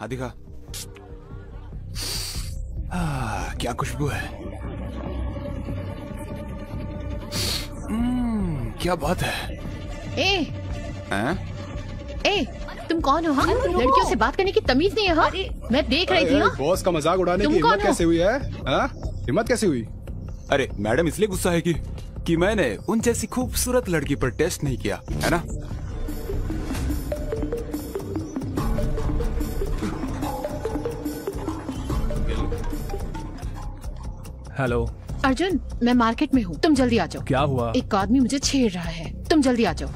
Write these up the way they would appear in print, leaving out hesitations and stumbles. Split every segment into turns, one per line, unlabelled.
हाँ दिखा। क्या खुशबू है। क्या बात है।
ए, तुम कौन हो? हाँ? लड़कियों से बात करने की तमीज नहीं है? हाँ? मैं देख रही थी। हाँ?
बॉस का मजाक उड़ाने की हिम्मत कैसे हुई है? हिम्मत कैसे हुई?
अरे मैडम इसलिए गुस्सा है कि मैंने उन जैसी खूबसूरत लड़की पर टेस्ट नहीं किया है ना।
हेलो
अर्जुन, मैं मार्केट में हूँ, तुम जल्दी आ जाओ।
क्या हुआ?
एक आदमी मुझे छेड़ रहा है, तुम जल्दी आ जाओ।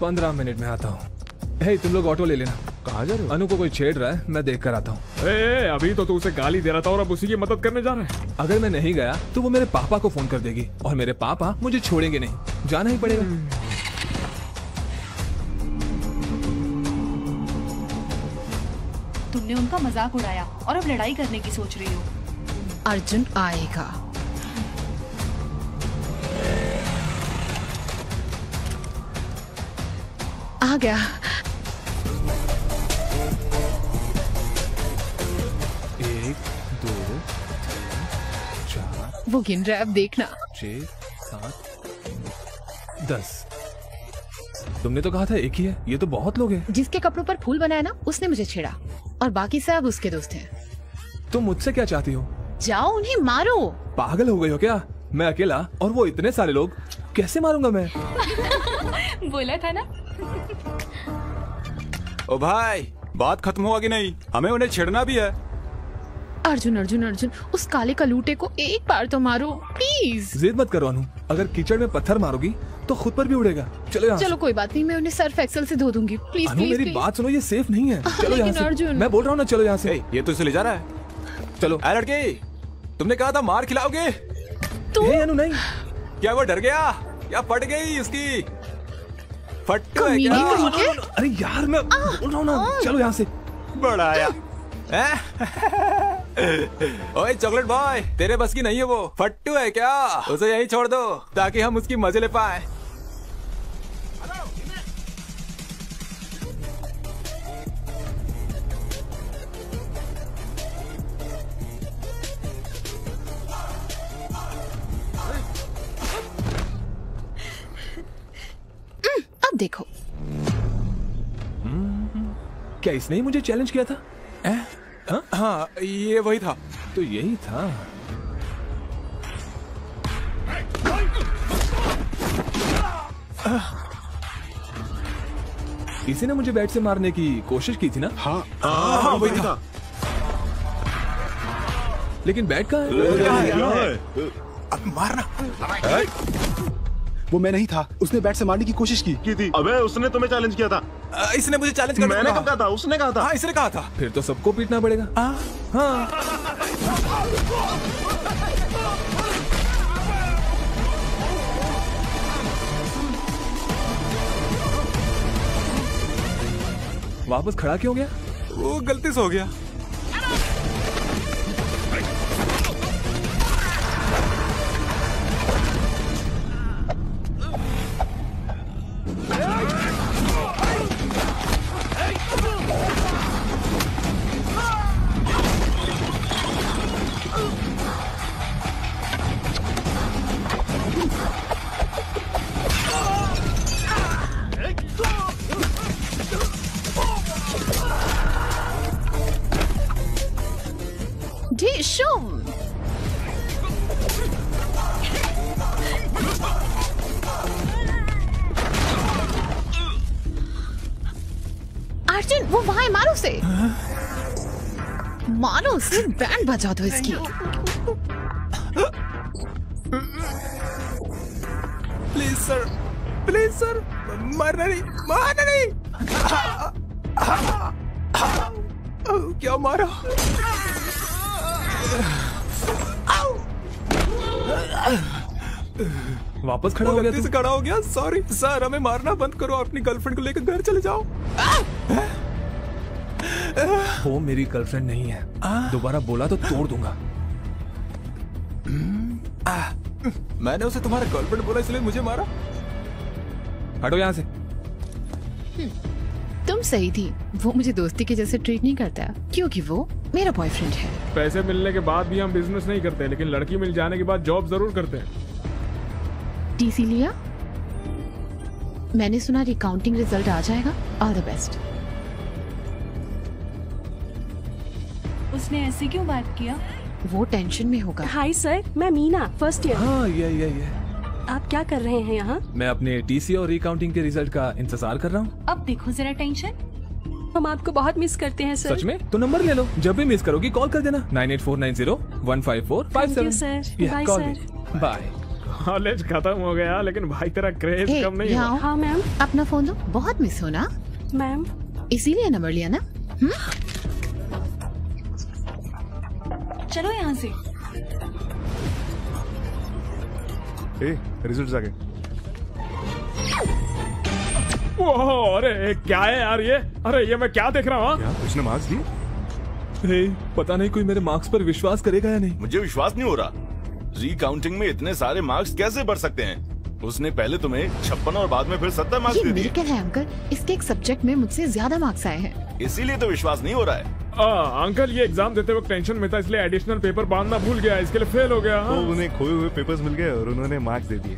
15 मिनट में आता हूँ। हे, तुम लोग ऑटो ले लेना। कहाँ जा रहे हो? अनु को कोई छेड़ रहा है, मैं देख कर आता हूँ।
अभी तो तू उसे गाली दे रहा था और अब उसी की मदद करने जा रहा है।
अगर मैं नहीं गया तो वो मेरे पापा को फोन कर देगी और मेरे पापा मुझे छोड़ेंगे नहीं, जाना ही पड़ेगा।
तुमने उनका मजाक उड़ाया और अब लड़ाई करने की सोच रही हो।
अर्जुन आएगा। आ गया।
एक, 2, 3, 4,
वो गिन रहा है, अब देखना।
6, 7, 10। तुमने तो कहा था एक ही है, ये तो बहुत लोग हैं।
जिसके कपड़ों पर फूल बनाया ना, उसने मुझे छेड़ा और बाकी सब उसके दोस्त हैं।
तुम मुझसे क्या चाहती हो?
जाओ उन्हें मारो।
पागल हो गई हो क्या? मैं अकेला और वो इतने सारे लोग, कैसे मारूंगा मैं?
बोला था ना।
ओ भाई, बात खत्म हुआ कि नहीं? हमें उन्हें छेड़ना भी है।
अर्जुन अर्जुन अर्जुन, उस काले कलूटे को एक बार तो मारो प्लीज।
जिद मत करो अनु, अगर कीचड़ में पत्थर मारोगी तो खुद पर भी उड़ेगा। चलो यहाँ।
चलो कोई बात नहीं, मैं उन्हें सर्फ एक्सेल से धो दूंगी। प्लीज
अनु मेरी बात सुनो, ये सेफ नहीं है। चलो यहाँ से।
अर्जुन,
मैं बोल रहा हूँ ना, चलो यहाँ से।
ये तो इसे ले जा रहा है।
चलो।
लड़की, तुमने कहा था मार खिलाओगे।
अनु नहीं।
क्या वो डर गया? क्या फट गई उसकी? फट्टू है क्या?
अरे यार मैं बोल रहा हूँ ना, चलो यहाँ से।
बड़ा आया। ओए चॉकलेट बॉय, तेरे बस की नहीं है वो। फट्टू है क्या? उसे यहीं छोड़ दो ताकि हम उसकी मजे ले पाए।
अब देखो।
क्या इसने ही मुझे चैलेंज किया था?
हाँ, ये वही था।
तो यही था। इसी ने मुझे बैट से मारने की कोशिश की थी ना?
हाँ, वही था।
लेकिन बैट कहाँ है?
अब मारना।
वो मैं नहीं था, उसने बैट से मारने की कोशिश की
थी। अबे उसने तुम्हें चैलेंज किया था।
इसने मुझे चैलेंज कर
मैंने कब कहा था? उसने कहा था।
हाँ, इसने कहा था।
फिर तो सबको पीटना पड़ेगा। हाँ। वापस खड़ा क्यों गया?
वो गलती से हो गया।
अर्जुन, वो वहाँ है, मारो उसे। मारो उसे, बैंड बजा दो इसकी।
प्लीज सर, मारना नहीं, मारना नहीं। क्या मारा?
वापस खड़ा हो गया तू?
खड़ा हो गया। सॉरी सर, हमें मारना बंद करो। अपनी गर्लफ्रेंड को लेकर घर चले जाओ।
वो मेरी गर्लफ्रेंड नहीं है। दोबारा बोला तो तोड़ दूंगा।
मैंने उसे तुम्हारा गर्लफ्रेंड बोला इसलिए मुझे मारा।
हटो यहाँ से।
तुम तुम सही थी, वो मुझे दोस्ती के जैसे ट्रीट नहीं करता क्योंकि वो मेरा बॉयफ्रेंड है।
पैसे मिलने के बाद भी हम बिजनेस नहीं करते, लेकिन लड़की मिल जाने के बाद जॉब जरूर करते हैं।
टीसी लिया? मैंने सुना रिकाउंटिंग रिजल्ट आ जाएगा। All the best.
उसने ऐसे क्यों बात किया?
वो टेंशन में होगा।
हाय सर, मैं मीना, फर्स्ट ईयर।
हाँ ये
आप क्या कर रहे हैं यहाँ?
मैं अपने टीसी और रिकाउंटिंग के रिजल्ट का इंतजार कर रहा हूँ।
अब देखो जरा टेंशन।
हम आपको बहुत मिस करते हैं सर।
सच में? तो नंबर ले लो, जब भी मिस करोगी कॉल कर देना। 9849015457।
Thank you, sir. Bye, sir.
Bye.
College खत्म हो गया, लेकिन भाई तेरा क्रेज
हे,
कम नहीं
यहाँ
हुआ।
आओ।
हाँ मैम।
अपना फोन दो, बहुत मिस हो ना,
मैम
इसीलिए नंबर लिया ना।
चलो यहाँ से।
रिजल्ट आ गए।
ओहो, अरे क्या है यार ये? अरे ये मैं क्या देख रहा हूँ?
क्या उसने मार्क्स दिए?
हे, पता नहीं कोई मेरे मार्क्स पर विश्वास करेगा या नहीं।
मुझे विश्वास नहीं हो रहा। रिकाउंटिंग में इतने सारे मार्क्स कैसे बढ़ सकते हैं? उसने पहले तुम्हें 56 और बाद में फिर 70 मार्क्स
ये
दे दिए।
मिरेकल है अंकल, इसके एक सब्जेक्ट में मुझसे ज्यादा मार्क्स आए हैं।
इसीलिए तो विश्वास नहीं हो रहा है।
अंकल ये एग्जाम देते वक्त टेंशन में था, इसलिए एडिशनल पेपर बांधना भूल गया, इसके लिए फेल हो गया।
तो उन्हें खोए हुए पेपर्स मिल गए और उन्होंने मार्क्स दे दिए।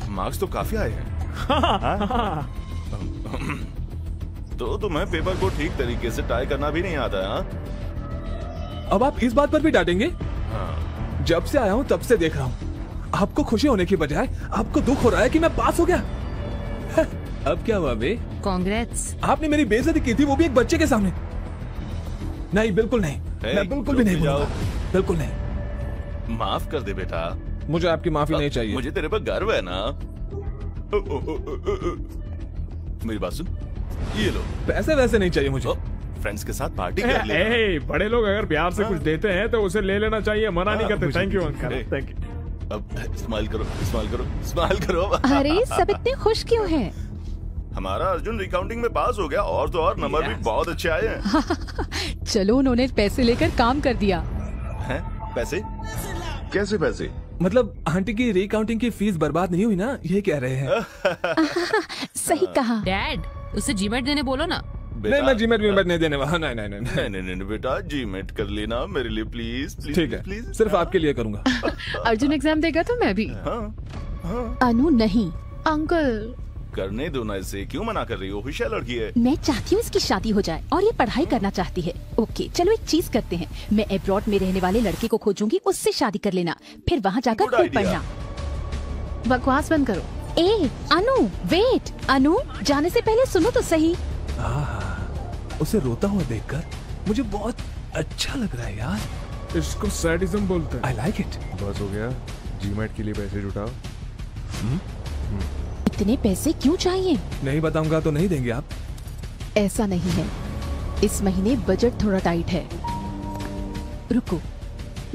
मार्क्स तो काफी आए हैं। तो तुम्हें पेपर को ठीक तरीके से टाई करना भी नहीं आता है? हाँ?
अब आप इस बात पर भी डांटेंगे?
हाँ।
जब से आया हूँ तब से देख रहा हूँ, आपको खुशी होने की बजाय आपको दुख हो रहा है कि मैं पास हो गया। अब क्या हुआ बे?
कांग्रेट्स।
आपने मेरी बेइज्जती की थी, वो भी एक बच्चे के सामने। नहीं, बिल्कुल नहीं। मैं बिल्कुल भी नहीं
जाओ।
बोलूंगा। बिल्कुल नहीं।
माफ कर दे बेटा।
मुझे आपकी माफी नहीं चाहिए।
मुझे तेरे पर गर्व है ना। मेरी बात सुन, ये लो।
पैसे वैसे नहीं चाहिए मुझे।
फ्रेंड्स के साथ पार्टी कर ले।
बड़े लोग अगर प्यार से कुछ देते हैं तो उसे ले लेना चाहिए, मना नहीं करते। Thank you uncle, thank you.
अब स्माइल करो, स्माइल करो, स्माइल करो।
अरे सब इतने खुश क्यों हैं?
हमारा अर्जुन रिकाउंटिंग में पास हो गया, और तो और नंबर भी बहुत अच्छे आए हैं।
चलो उन्होंने पैसे लेकर काम कर दिया।
हैं? पैसे?
कैसे पैसे?
मतलब आंटी की रिकाउंटिंग की फीस बर्बाद नहीं हुई ना, ये कह रहे हैं।
सही कहा।
डैड, उसे जीमेट देने बोलो ना।
नहीं, मैं जीमेट नहीं देने वाला। नहीं नहीं नहीं
नहीं बेटा, जीमेट कर लेना मेरे लिए प्लीज।
ठीक है,
प्लीज,
सिर्फ आपके लिए करूंगा।
अर्जुन एग्जाम देगा तो मैं भी।
अनु नहीं।
अंकल
करने दो ना, इसे क्यों मना कर रही हो? होशियार लड़की है।
मैं चाहती हूँ इसकी शादी हो जाए और ये पढ़ाई करना चाहती है। ओके चलो एक चीज करते हैं, मैं अब्रॉड में रहने वाले लड़के को खोजूंगी, उससे शादी कर लेना, फिर वहाँ जाकर
Good
खूब
idea.
पढ़ना।
बकवास बंद करो।
ए अनु वेट, अनु जाने से पहले सुनो तो सही।
उसे रोता हुआ देखकर मुझे बहुत अच्छा लग रहा है यार।
इसको सैडिज्म बोलते हैं।
I like it.
बस हो गया, जीमेट के लिए पैसे जुटाओ।
इतने पैसे क्यों चाहिए?
नहीं बताऊंगा तो नहीं देंगे आप?
ऐसा नहीं है, इस महीने बजट थोड़ा टाइट है। रुको,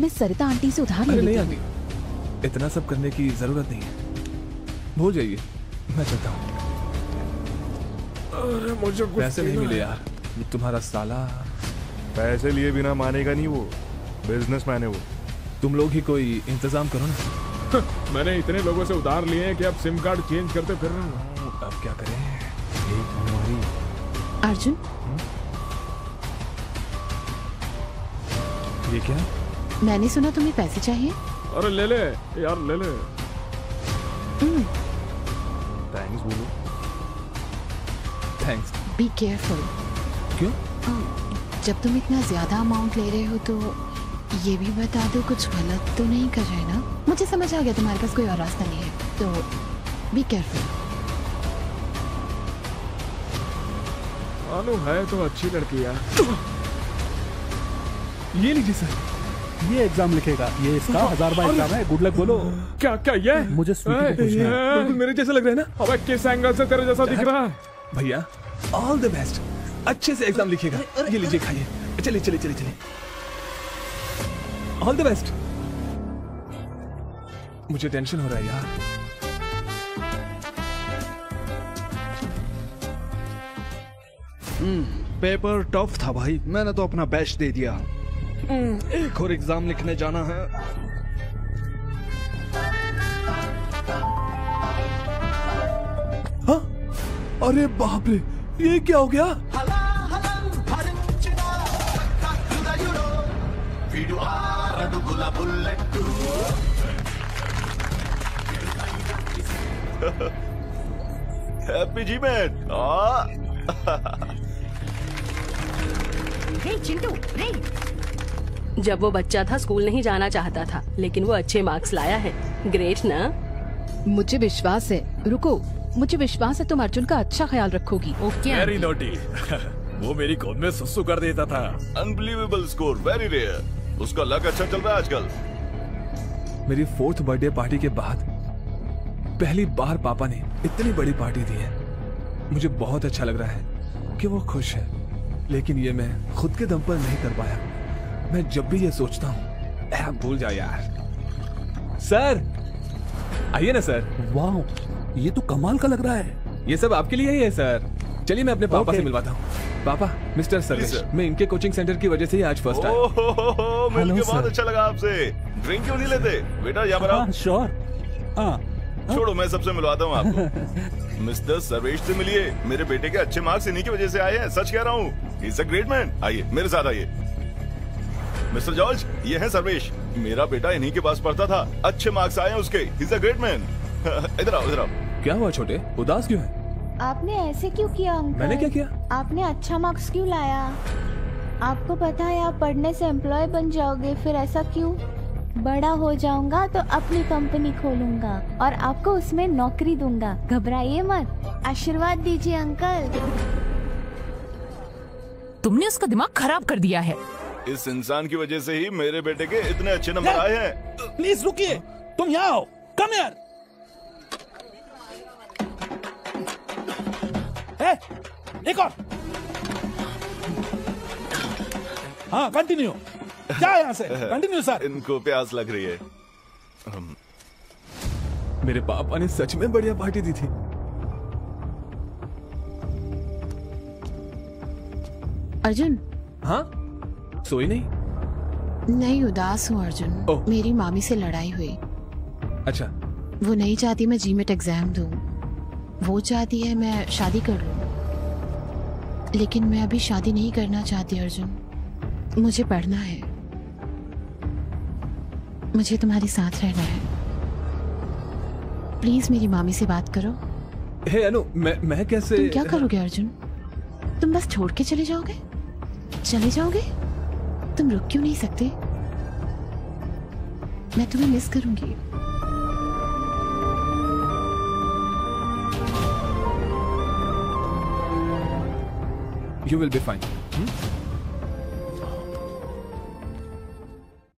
मैं सरिता आंटी से उधार ले
अरे
लेती
नहीं
हूँ।
आंटी, इतना सब करने की जरूरत नहीं है, भूल जाइए, मैं चलता हूँ।
अरे मुझे कुछ
पैसे नहीं मिले यार, तुम्हारा साला।
पैसे लिए बिना मानेगा नहीं वो, बिजनेसमैन है वो।
तुम लोग ही कोई इंतजाम करो ना।
मैंने इतने लोगों से उधार लिए हैं कि अब सिम कार्ड चेंज करते फिर रहा हूँ।
अब क्या करें?
अर्जुन,
ये क्या?
मैंने सुना तुम्हें पैसे चाहिए।
अरे ले ले यार, ले ले।
थैंक्स बोलो।
थैंक्स।
Be careful.
क्यों?
जब तुम इतना ज्यादा अमाउंट ले रहे हो तो ये भी बता दो कुछ गलत तो नहीं कर रहे ना? मुझे समझ आ गया तुम्हारे पास कोई और रास्ता नहीं है, तो बी केयरफुल।
अनु है तो अच्छी लड़की यार।
ये लीजिए सर,
ये एग्जाम लिखेगा, ये इसका 1000 बार एग्जाम है। गुड लक बोलो।
क्या क्या ये?
मुझे स्वीटी को पूछना है।
बिल्कुल मेरे जैसा लग रहा है ना?
अबे किस एंगल से तेरे जैसा दिख रहा है?
भैया ऑल द बेस्ट, अच्छे से एग्जाम लिखेगा। ये लीजिए खाइए। चलिए चलिए चलिए चलिए, ऑल द बेस्ट। मुझे टेंशन हो रहा है यार।
पेपर टफ था भाई, मैंने तो अपना बेस्ट दे दिया। एक और एग्जाम लिखने जाना है।
हाँ? अरे बाप रे, ये क्या हो गया?
हैप्पी जीमेंट।
हे चिंटू, रे।
जब वो बच्चा था स्कूल नहीं जाना चाहता था, लेकिन वो अच्छे मार्क्स लाया है। ग्रेट ना?
मुझे विश्वास है, रुको, मुझे विश्वास है तुम अर्जुन का अच्छा ख्याल रखोगी। ओके।
Very naughty. वो मेरी गोद में सुसु कर देता था।
Unbelievable score, very rare. उसका लक अच्छा चल रहा है आजकल।
मेरी 4th बर्थडे पार्टी के बाद पहली बार पापा ने इतनी बड़ी पार्टी दी है। मुझे बहुत अच्छा लग रहा है कि वो खुश है, लेकिन ये मैं खुद के दम पर नहीं कर पाया। मैं जब भी ये सोचता हूँ, भूल जा यार। सर आइए ना सर।
वाह, ये तो कमाल का लग रहा है।
ये सब आपके लिए ही है सर। चलिए मैं अपने पापा से मिलवाता हूँ। पापा, मिस्टर सर्वेश, मैं इनके कोचिंग सेंटर की वजह से ही आज फर्स्ट आया।
मिलके बहुत अच्छा लगा आपसे। ड्रिंक क्यों नहीं लेते बेटा? यहाँ पर आओ।
श्योर।
छोड़ो, मैं सबसे मिलवाता हूँ आपको। मिस्टर सर्वेश से मिलिए। मेरे बेटे के अच्छे मार्क्स इन्हीं की वजह से आए हैं, सच कह रहा हूँ। He is a great man. आइए मेरे साथ आइए। मिस्टर जॉर्ज, ये है सर्वेश। मेरा बेटा इन्हीं के पास पढ़ता था, अच्छे मार्क्स आए हैं उसके। He is a great man. इधर आओ, इधर आओ।
क्या हुआ छोटे, उदास क्यों है?
आपने ऐसे क्यों किया अंकल?
मैंने क्या किया?
आपने अच्छा मार्क्स क्यों लाया? आपको पता है आप पढ़ने से एम्प्लॉय बन जाओगे, फिर ऐसा क्यों? बड़ा हो जाऊंगा तो अपनी कंपनी खोलूंगा और आपको उसमें नौकरी दूंगा। घबराइए मत, आशीर्वाद दीजिए अंकल।
तुमने उसका दिमाग खराब कर दिया है।
इस इंसान की वजह से ही मेरे बेटे के इतने अच्छे नंबर आए हैं।
प्लीज रुकिए, तुम यहाँ आओ। कम यार। एक और। हाँ, कंटिन्यू। क्या यहाँ से? Continue sir.
इनको प्यास लग रही है।
मेरे पापा ने सच में बढ़िया पार्टी दी थी।
अर्जुन।
हाँ, सोई नहीं?
नहीं, उदास हूँ अर्जुन। मेरी मामी से लड़ाई हुई।
अच्छा।
वो नहीं चाहती मैं जीमेट एग्जाम दूं। वो चाहती है मैं शादी कर लूं। लेकिन मैं अभी शादी नहीं करना चाहती अर्जुन। मुझे पढ़ना है। मुझे तुम्हारे साथ रहना है। प्लीज मेरी मामी से बात करो।
हे अनु, मैं कैसे?
तुम क्या करोगे अर्जुन? तुम बस छोड़ के चले जाओगे? चले जाओगे? तुम रुक क्यों नहीं सकते? मैं तुम्हें मिस करूंगी।
You will be fine.